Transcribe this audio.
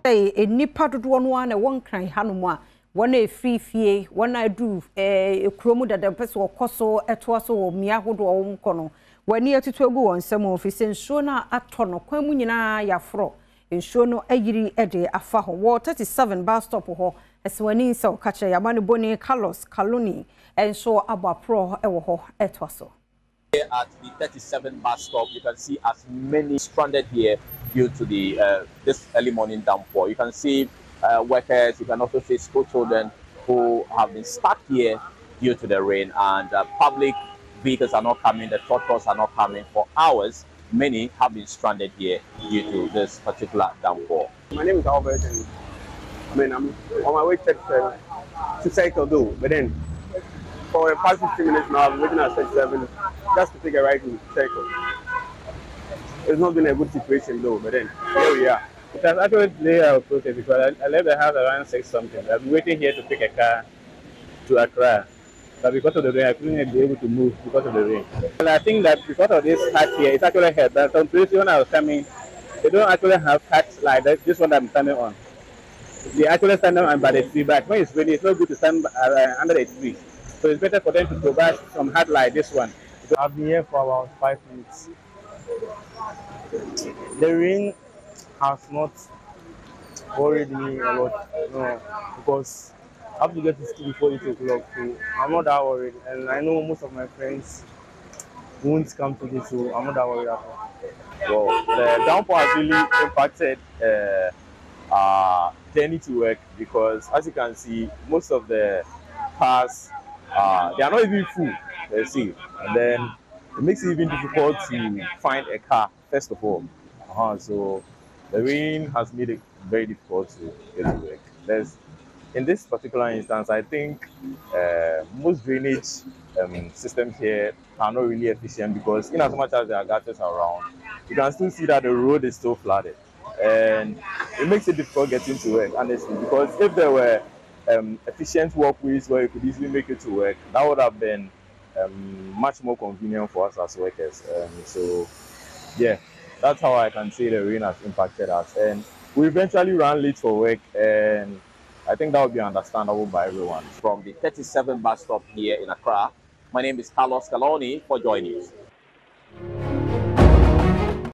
Say a nipa to one cry hanuma, one a free fee, one I do a chromo that the person or coso at was or miago or umcono. When near to go on some office and shona at tono, quemuna ya fro, and shono egiri ede afaho, war 37 bus stop ho, as when in so catch a yamani boni Carlos Caluni, and so aba pro ewo et waso. Here at the 37 bus stop, you can see as many stranded here due to the this early morning downpour. You can see workers, you can also see school children who have been stuck here due to the rain, and public vehicles are not coming, the trucks are not coming for hours. Many have been stranded here due to this particular downpour. My name is Albert, and I'm on my way to cycle though, but then for the past 15 minutes now, I'm waiting at 37 just to take a ride to cycle. It's not been a good situation though, but then here we are. It has actually delayed our process because I left the house around 6 something. I've been waiting here to pick a car to Accra. But because of the rain, I couldn't be able to move because of the rain. And I think that because of this hat here, it's actually helped. But some places when I was coming, they don't actually have hats like that, this one I'm standing on. They actually stand on by the tree, but when it's raining, it's not good to stand under the tree. So it's better for them to provide some hat like this one. I've been here for about 5 minutes. The rain has not worried me a lot, no, because I have to get to school before 8 o'clock, so I'm not that worried. And I know most of my friends won't come today, so I'm not that worried at all. Well, the downpour has really impacted journey to work, because as you can see, most of the cars they are not even full, you see, and then it makes it even difficult to find a car first of all. So the rain has made it very difficult to get to work. In this particular instance, I think most drainage systems here are not really efficient, because in as much as there are gutters around, you can still see that the road is still flooded, and it makes it difficult getting to work, honestly, because if there were efficient walkways where you could easily make it to work, that would have been much more convenient for us as workers. So yeah, that's how I can say the rain has impacted us, and we eventually ran late for work, and I think that will be understandable by everyone. From the 37 bus stop here in Accra, my name is Carlos Caloni for Joy News.